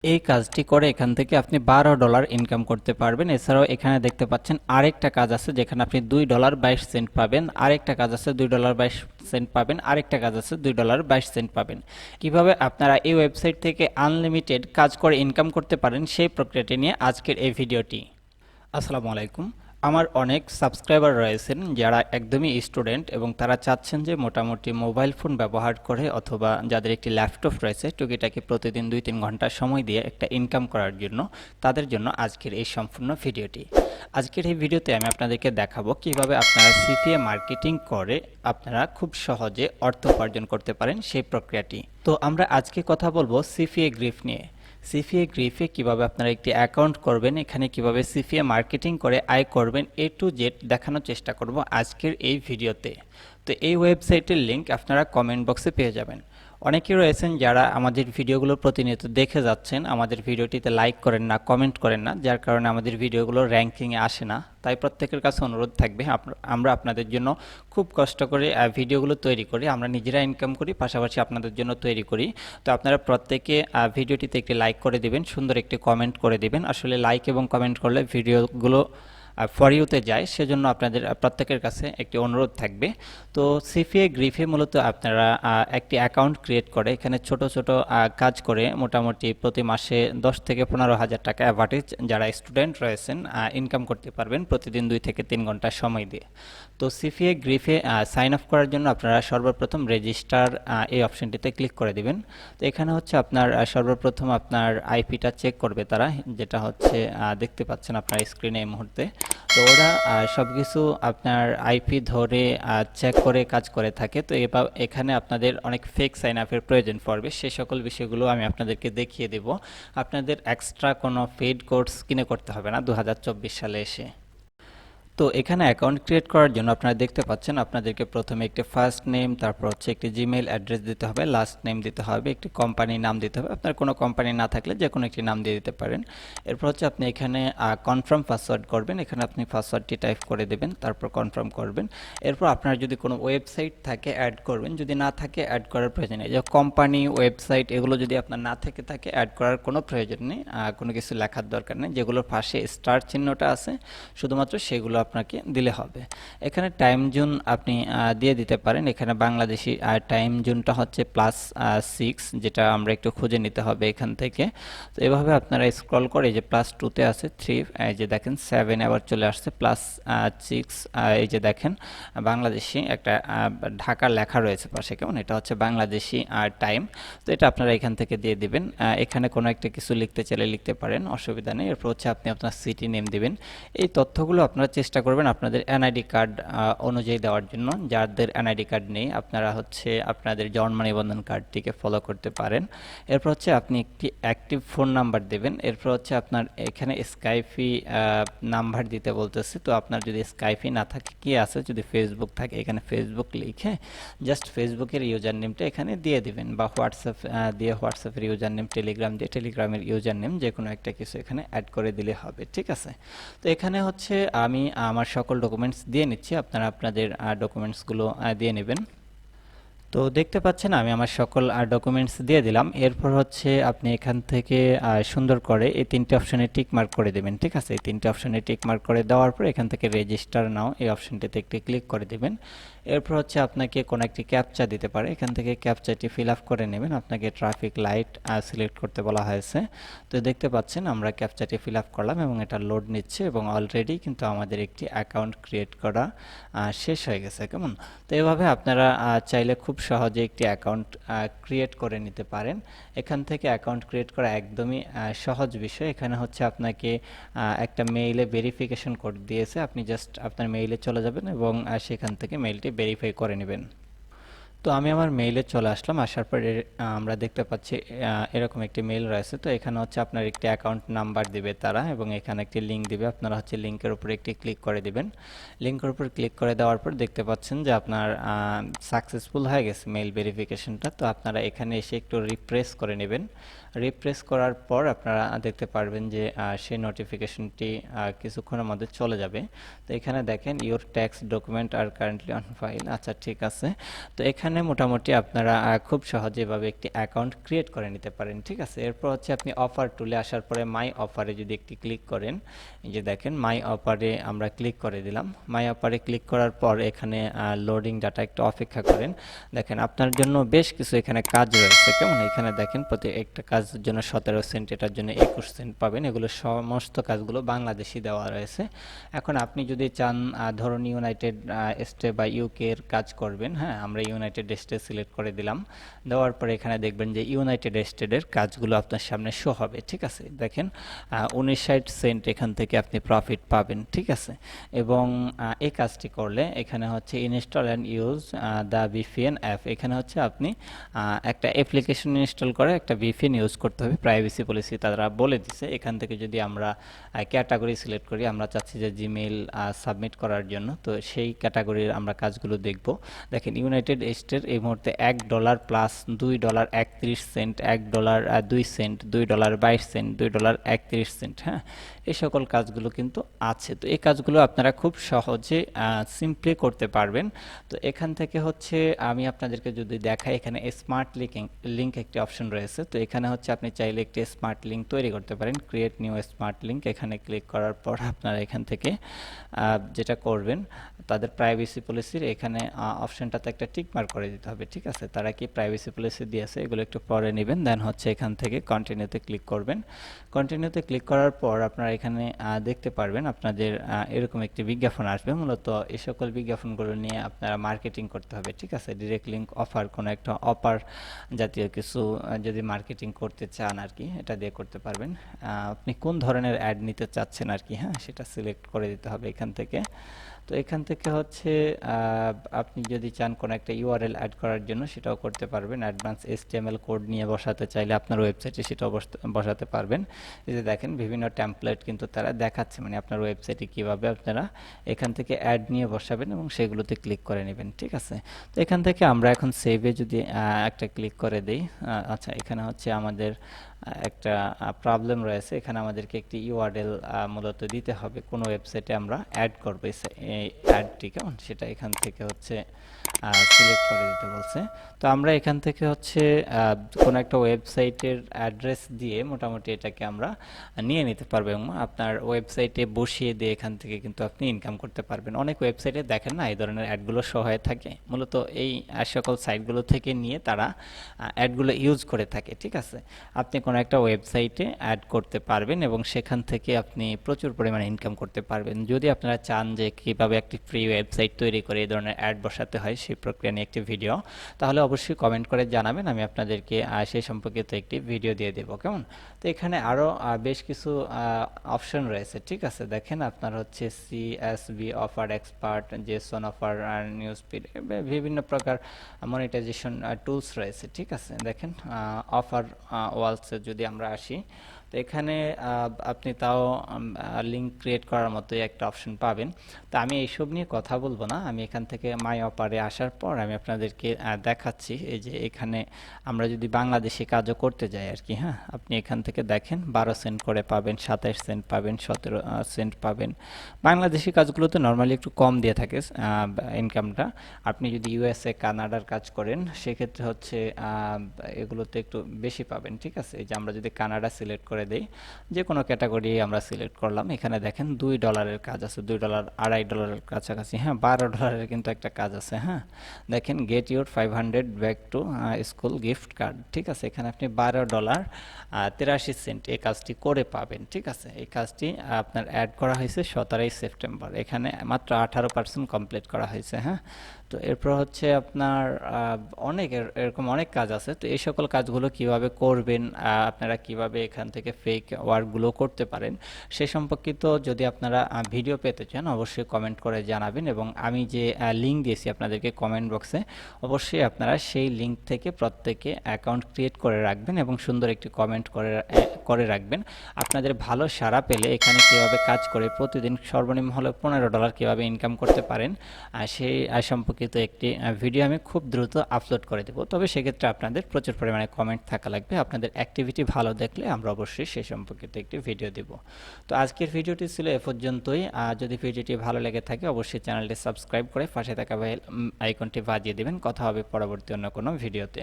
এই কাজটি করে এখান থেকে আপনি $12 ইনকাম করতে পারবেন। এছাড়াও এখানে দেখতে পাচ্ছেন আরেকটা কাজ আছে যেখানে আপনি $2.22 পাবেন, আরেকটা কাজ আছে $2.22 পাবেন, আরেকটা কাজ আছে $2.22 পাবেন। কিভাবে আপনারা এই ওয়েবসাইট থেকে আনলিমিটেড কাজ করে ইনকাম করতে পারেন সেই প্রক্রিয়াটি নিয়ে আজকের এই ভিডিওটি। আসসালামু আলাইকুম। আমার অনেক সাবস্ক্রাইবার রয়েছেন যারা একদমই স্টুডেন্ট এবং তারা চাচ্ছেন যে মোটামুটি মোবাইল ফোন ব্যবহার করে অথবা যাদের একটি ল্যাপটপ রয়েছে টুকিটাকি প্রতিদিন 2-3 ঘন্টা সময় দিয়ে একটা ইনকাম করার জন্য, তাদের জন্য আজকের এই সম্পূর্ণ ভিডিওটি। আজকের এই ভিডিওতে আমি আপনাদেরকে দেখাবো কিভাবে আপনারা সিপিএ মার্কেটিং করে আপনারা খুব সহজে অর্থ উপার্জন করতে পারেন সেই প্রক্রিয়াটি। তো আমরা আজকে কথা বলবো সিপিএ গ্রিপ নিয়ে। সিপিএ গ্রিফে কিভাবে আপনারা একটি অ্যাকাউন্ট করবেন, এখানে কিভাবে সিপিএ মার্কেটিং করে আয় করবেন, এ টু জেড দেখানোর চেষ্টা করব আজকের এই ভিডিওতে। তো এই ওয়েবসাইটের লিংক আপনারা কমেন্ট বক্সে পেয়ে যাবেন। অনেকেই রয়েছেন যারা আমাদের ভিডিওগুলো প্রতিনিয়ত দেখে যাচ্ছেন, আমাদের ভিডিওটিতে লাইক করেন না, কমেন্ট করেন না, যার কারণে আমাদের ভিডিওগুলো র্যাঙ্কিংয়ে আসে না। তাই প্রত্যেকের কাছে অনুরোধ থাকবে, আমরা আপনাদের জন্য খুব কষ্ট করে ভিডিওগুলো তৈরি করি, আমরা নিজেরা ইনকাম করি, পাশাপাশি আপনাদের জন্য তৈরি করি। তো আপনারা প্রত্যেকে ভিডিওটিতে একটি লাইক করে দিবেন, সুন্দর একটি কমেন্ট করে দিবেন। আসলে লাইক এবং কমেন্ট করলে ভিডিওগুলো ফর ইউতে যায়, সেজন্য আপনাদের প্রত্যেকের কাছে একটি অনুরোধ থাকবে। তো সিপিএ গ্রিফে মূলত আপনারা একটি অ্যাকাউন্ট ক্রিয়েট করে এখানে ছোট ছোট কাজ করে মোটামুটি প্রতি মাসে 10 থেকে 15 হাজার টাকা অ্যাভারেজ যারা স্টুডেন্ট রয়েছেন ইনকাম করতে পারবেন প্রতিদিন 2 থেকে 3 ঘন্টা সময় দিয়ে। তো সিপিএ গ্রিফে সাইন আপ করার জন্য আপনারা সর্বপ্রথম রেজিস্টার এই অপশনটিতে ক্লিক করে দিবেন। তো এখানে হচ্ছে আপনার সর্বপ্রথম আপনার আইপিটা চেক করবে তারা, যেটা হচ্ছে দেখতে পাচ্ছেন আপনার স্ক্রিনে এই মুহূর্তে। তো ওরা সব কিছু আপনার আইপি ধরে চেক করে কাজ করে থাকে। তো এখানে আপনাদের অনেক ফেক সাইন আপের প্রয়োজন পড়বে, সে সকল বিষয়গুলো আমি আপনাদেরকে দেখিয়ে দেব। আপনাদের এক্সট্রা কোনো পেইড কোর্স কিনে করতে হবে না 2024 সালে এসে। তো এখানে অ্যাকাউন্ট ক্রিয়েট করার জন্য আপনারা দেখতে পাচ্ছেন আপনাদেরকে প্রথমে একটি ফার্স্ট নেম, তারপর হচ্ছে একটি জিমেইল অ্যাড্রেস দিতে হবে, লাস্ট নেম দিতে হবে, একটি কোম্পানির নাম দিতে হবে। আপনার কোনো কোম্পানি না থাকলে যে কোনো একটি নাম দিয়ে দিতে পারেন। এরপর হচ্ছে আপনি এখানে কনফার্ম পাসওয়ার্ড করবেন, এখানে আপনি পাসওয়ার্ডটি টাইপ করে দেবেন, তারপর কনফার্ম করবেন। এরপর আপনার যদি কোনো ওয়েবসাইট থাকে অ্যাড করবেন, যদি না থাকে অ্যাড করার প্রয়োজন নেই। যে কোম্পানি ওয়েবসাইট এগুলো যদি আপনার না থেকে থাকে অ্যাড করার কোনো প্রয়োজন নেই, কোনো কিছু লেখার দরকার নেই। যেগুলোর পাশে স্টার চিহ্নটা আছে শুধুমাত্র সেগুলো আপনাকে দিলে হবে। এখানে টাইম জোন আপনি দিয়ে দিতে পারেন। এখানে বাংলাদেশি টাইম জোনটা হচ্ছে +6, যেটা আমরা একটু খুঁজে নিতে হবে এখান থেকে। তো এভাবে আপনারা স্ক্রল করে এই যে +2তে আছে 3, এই যে দেখেন 7 আবার চলে আসছে, +6, এই যে দেখেন বাংলাদেশি একটা ঢাকার লেখা রয়েছে পাশে, কেমন, এটা হচ্ছে বাংলাদেশি টাইম। তো এটা আপনারা এখান থেকে দিয়ে দিবেন। এখানে কোনো একটা কিছু লিখতে চাইলে লিখতে পারেন, অসুবিধা নেই। এরপর হচ্ছে আপনি আপনার সিটি নেম দিবেন। এই তথ্যগুলো আপনারা চেষ্টা করবেন আপনাদের এনআইডি কার্ড অনুযায়ী দেওয়ার জন্য। যাদের এনআইডি কার্ড নেই আপনারা হচ্ছে আপনাদের জন্ম নিবন্ধন কার্ডটিকে ফলো করতে পারেন। এরপর হচ্ছে আপনি একটি অ্যাক্টিভ ফোন নাম্বার দেবেন। এরপর হচ্ছে আপনার এখানে স্কাইপি নাম্বার দিতে বলতেছে। তো আপনার যদি স্কাইপি না থাকে, কি আছে, যদি ফেসবুক থাকে এখানে ফেসবুক লিখে জাস্ট ফেসবুকের ইউজার নেমটা এখানে দিয়ে দিবেন, বা হোয়াটসঅ্যাপ দিয়ে হোয়াটসঅ্যাপের ইউজার নেম, টেলিগ্রাম দিয়ে টেলিগ্রামের ইউজার নেম, যে কোনো একটা কিছু এখানে অ্যাড করে দিলে হবে, ঠিক আছে। তো এখানে হচ্ছে আমি আমার সকল ডকুমেন্টস দিয়ে নিচ্ছি, আপনারা আপনাদের ডকুমেন্টসগুলো দিয়ে নেবেন। তো দেখতে পাচ্ছেন আমি আমার সকল ডকুমেন্টস দিয়ে দিলাম। এরপর হচ্ছে আপনি এখান থেকে সুন্দর করে এই 3টে অপশনে টিক মার্ক করে দেবেন, ঠিক আছে। এই 3টে অপশনে টিক মার্ক করে দেওয়ার পর এখান থেকে রেজিস্টার নাও এই অপশনটিতে একটি ক্লিক করে দেবেন। এরপর হচ্ছে আপনাকে কোনো একটি ক্যাপচা দিতে পারে, এখান থেকে ক্যাপচাটি ফিল আপ করে নেবেন। আপনাকে ট্রাফিক লাইট সিলেক্ট করতে বলা হয়েছে। তো দেখতে পাচ্ছেন আমরা ক্যাপচাটি ফিল আপ করলাম এবং এটা লোড নিচ্ছে, এবং অলরেডি কিন্তু আমাদের একটি অ্যাকাউন্ট ক্রিয়েট করা শেষ হয়ে গেছে, কেমন। তো এভাবে আপনারা চাইলে খুব সহজে একটি অ্যাকাউন্ট ক্রিয়েট করে নিতে পারেন। এখান থেকে অ্যাকাউন্ট ক্রিয়েট করা একদমই সহজ বিষয়। এখানে হচ্ছে আপনাকে একটা মেইলে ভেরিফিকেশন কোড দিয়েছে, আপনি জাস্ট আপনার মেইলে চলে যাবেন এবং সেখান থেকে মেইলটি ভেরিফাই করে নেবেন। তো আমি আমার মেইলে চলে আসলাম, আসার পর আমরা দেখতে পাচ্ছি এরকম একটি মেইল রয়েছে। তো এখানে হচ্ছে আপনার একটি অ্যাকাউন্ট নাম্বার দিবে তারা, এবং এখানে একটি লিঙ্ক দিবে, আপনারা হচ্ছে লিঙ্কের উপরে একটি ক্লিক করে দিবেন। লিঙ্কের উপর ক্লিক করে দেওয়ার পর দেখতে পাচ্ছেন যে আপনার সাকসেসফুল হয়ে গেছে মেইল ভেরিফিকেশনটা। তো আপনারা এখানে এসে একটু রিফ্রেশ করে নেবেন। রিফ্রেশ করার পর আপনারা দেখতে পারবেন যে সেই নোটিফিকেশনটি কিছুক্ষণের মধ্যে চলে যাবে। তো এখানে দেখেন your tax document are currently on file, আচ্ছা ঠিক আছে। তো এখানে এখানে মোটামুটি আপনারা খুব সহজেভাবে একটি অ্যাকাউন্ট ক্রিয়েট করে নিতে পারেন। ঠিক আছে, এরপর হচ্ছে আপনি অফার টুলে আসার পরে মাই অফারে যদি একটি ক্লিক করেন, এই যে দেখেন মাই অফারে আমরা ক্লিক করে দিলাম। মাই অফারে ক্লিক করার পর এখানে লোডিং ডাটা একটু অপেক্ষা করেন। দেখেন আপনার জন্য বেশ কিছু এখানে কাজ রয়েছে, কেমন? এখানে দেখেন প্রতি একটা কাজের জন্য 17 সেন্ট, এটার জন্য 21 সেন্ট পাবেন। এগুলো সমস্ত কাজগুলো বাংলাদেশি দেওয়া রয়েছে। এখন আপনি যদি চান ধরুন ইউনাইটেড স্টেট বা ইউকে এর কাজ করবেন, হ্যাঁ, আমরা ইউনাইটেড স্টেট সিলেক্ট করে দিলাম। দেওয়ার পরে এখানে দেখবেন যে ইউনাইটেড স্টেটের কাজগুলো আপনার সামনে শো হবে। ঠিক আছে, দেখেন 59 সেন্ট এখান থেকে আপনি প্রফিট পাবেন। ঠিক আছে, এবং এই কাজটি করলে এখানে হচ্ছে install and use the VPN app. এখানে হচ্ছে আপনি একটা অ্যাপ্লিকেশন ইনস্টল করে একটা ভিপিএন ইউজ করতে হবে। প্রাইভেসি পলিসি তারা বলে দিছে। এখান থেকে যদি আমরা ক্যাটাগরি সিলেক্ট করি, আমরা চাচ্ছি যে জিমেইল সাবমিট করার জন্য, তো সেই ক্যাটাগরির আমরা কাজগুলো দেখব। দেখেন ইউনাইটেড স্টেট এই মুহূর্তে $1 প্লাস $2.31, $1 2 সেন্ট, $2.22, $2.31, হ্যাঁ, এই সকল কাজগুলো কিন্তু আছে। তো এই কাজগুলো আপনারা খুব সহজে সিম্পলি করতে পারবেন। তো এখান থেকে হচ্ছে আমি আপনাদেরকে যদি দেখাই, এখানে স্মার্ট লিঙ্ক একটি অপশন রয়েছে। তো এখানে হচ্ছে আপনি চাইলে একটি স্মার্ট লিঙ্ক তৈরি করতে পারেন, ক্রিয়েট নিউ স্মার্ট লিঙ্ক। এখানে ক্লিক করার পর আপনারা এখান থেকে যেটা করবেন, তাদের প্রাইভেসি পলিসির এখানে অপশনটাতে একটা টিক মার্ক করে দিতে হবে। ঠিক আছে, তারা কি প্রাইভেসি পলিসি দিয়েছে এগুলো একটু পরে নেবেন। দেন হচ্ছে এখান থেকে কন্টিনিউতে ক্লিক করবেন। কন্টিনিউতে ক্লিক করার পর আপনারা এখানে দেখতে পারবেন আপনাদের এরকম একটি বিজ্ঞাপন আসবে। মূলত এই সকল বিজ্ঞাপনগুলো নিয়ে আপনারা মার্কেটিং করতে হবে। ঠিক আছে, ডিরেক্ট লিঙ্ক অফার, কোনো একটা অফার জাতীয় কিছু যদি মার্কেটিং করতে চান আর কি, এটা দিয়ে করতে পারবেন। আপনি কোন ধরনের অ্যাড নিতে চাচ্ছেন আর কি, হ্যাঁ, সেটা সিলেক্ট করে দিতে হবে এখান থেকে। তো এখান থেকে হচ্ছে আপনি যদি চান কোনো একটা ইউআরএল অ্যাড করার জন্য সেটাও করতে পারবেন। অ্যাডভান্স এইচটিএমএল কোড নিয়ে বসাতে চাইলে আপনার ওয়েবসাইটে সেটাও বসাতে পারবেন। এই যে দেখেন বিভিন্ন টেমপ্লেট কিন্তু তারা দেখাচ্ছে, মানে আপনার ওয়েবসাইটে কিভাবে আপনারা এখান থেকে অ্যাড নিয়ে বসাবেন এবং সেগুলোতে ক্লিক করে নেবেন। ঠিক আছে, তো এখান থেকে আমরা এখন সেভে যদি একটা ক্লিক করে দেই, আচ্ছা, এখানে হচ্ছে আমাদের একটা প্রবলেম রয়েছে। এখানে আমাদেরকে একটি ইউআরএল মূলত দিতে হবে, কোনো ওয়েবসাইটে আমরা অ্যাড করবো এই অ্যাডটি, কেমন? সেটা এখান থেকে হচ্ছে সিলেক্ট করে দিতে বলছে। তো আমরা এখান থেকে হচ্ছে কোনো একটা ওয়েবসাইটের অ্যাড্রেস দিয়ে মোটামুটি এটাকে আমরা নিয়ে নিতে পারবো এবং আপনার ওয়েবসাইটে বসিয়ে দিয়ে এখান থেকে কিন্তু আপনি ইনকাম করতে পারবেন। অনেক ওয়েবসাইটে দেখেন না এই ধরনের অ্যাডগুলো শো হয়ে থাকে, মূলত এই সকল সাইটগুলো থেকে নিয়ে তারা অ্যাডগুলো ইউজ করে থাকে। ঠিক আছে, আপনি কোনো একটা ওয়েবসাইটে অ্যাড করতে পারবেন এবং সেখান থেকে আপনি প্রচুর পরিমাণে ইনকাম করতে পারবেন। যদি আপনারা চান যে কীভাবে একটি ফ্রি ওয়েবসাইট তৈরি করে এই ধরনের অ্যাড বসাতে হয় সেই প্রক্রিয়া নিয়ে একটি ভিডিও, তাহলে অবশ্যই কমেন্ট করে জানাবেন, আমি আপনাদেরকে সেই সম্পর্কিত একটি ভিডিও দিয়ে দেবো, কেমন? তো এখানে আরও বেশ কিছু অপশন রয়েছে। ঠিক আছে, দেখেন আপনার হচ্ছে CSB offer, expert, Jason offer, news feed, বিভিন্ন প্রকার মনিটাইজেশন টুলস রয়েছে। ঠিক আছে, দেখেন অফার ওয়ালসে যদি আমরা আসি, তো এখানে আপনি তাও লিঙ্ক ক্রিয়েট করার মতোই একটা অপশন পাবেন। তো আমি এইসব নিয়ে কথা বলবো না, আমি এখান থেকে মাই অফারে আসার পর আমি আপনাদেরকে দেখাচ্ছি। এই যে এখানে আমরা যদি বাংলাদেশি কাজও করতে যাই আর কি, হ্যাঁ, আপনি এখান থেকে দেখেন 12 সেন্ট করে পাবেন, 27 সেন্ট পাবেন, 17 সেন্ট পাবেন। বাংলাদেশি কাজগুলোতে নর্মালি একটু কম দিয়ে থাকে ইনকামটা। আপনি যদি ইউএসএ, কানাডার কাজ করেন সেক্ষেত্রে হচ্ছে এগুলোতে একটু বেশি পাবেন। ঠিক আছে, এই যে আমরা যদি কানাডা সিলেক্ট করে দেই, যে কোনো ক্যাটাগরি আমরা সিলেক্ট করলাম, এখানে দেখেন $2 কাজ আছে, $2, $2.50 কাছাকাছি, হ্যাঁ, $12 কিন্তু একটা কাজ আছে, হ্যাঁ, দেখেন get your 500 back to school gift card. ঠিক আছে, এখানে আপনি $12.83 এই কাজটি করে পাবেন। ঠিক আছে, এই কাজটি আপনার অ্যাড করা হয়েছে 17 সেপ্টেম্বর, এখানে মাত্র 18% কমপ্লিট করা হয়েছে, হ্যাঁ। তো এরপর হচ্ছে আপনার অনেক এরকম অনেক কাজ আছে। তো এই সকল কাজগুলো কিভাবে করবেন, আপনারা কিভাবে এখান থেকে ফেক ওয়ার্কগুলো করতে পারেন সে সম্পর্কিত যদি আপনারা ভিডিও পেতে চান অবশ্যই কমেন্ট করে জানাবেন, এবং আমি যে লিঙ্ক দিয়েছি আপনাদেরকে কমেন্ট বক্সে, অবশ্যই আপনারা সেই লিঙ্ক থেকে প্রত্যেকে অ্যাকাউন্ট ক্রিয়েট করে রাখবেন এবং সুন্দর একটি কমেন্ট করে রাখবেন। আপনাদের ভালো সাড়া পেলে এখানে কীভাবে কাজ করে প্রতিদিন সর্বনিম্ন হলে $15 কীভাবে ইনকাম করতে পারেন সেই সম্পর্কে সম্পর্কিত একটি ভিডিও আমি খুব দ্রুত আপলোড করে দেব। তবে সেক্ষেত্রে আপনাদের প্রচুর পরিমাণে কমেন্ট থাকা লাগবে। আপনাদের অ্যাক্টিভিটি ভালো দেখলে আমরা অবশ্যই সেই সম্পর্কিত একটি ভিডিও দেব। তো আজকের ভিডিওটি ছিল এ পর্যন্তই। যদি ভিডিওটি ভালো লেগে থাকে অবশ্যই চ্যানেলটি সাবস্ক্রাইব করে পাশে থাকা বেল আইকনটি বাজিয়ে দিবেন। কথা হবে পরবর্তী অন্য কোনো ভিডিওতে।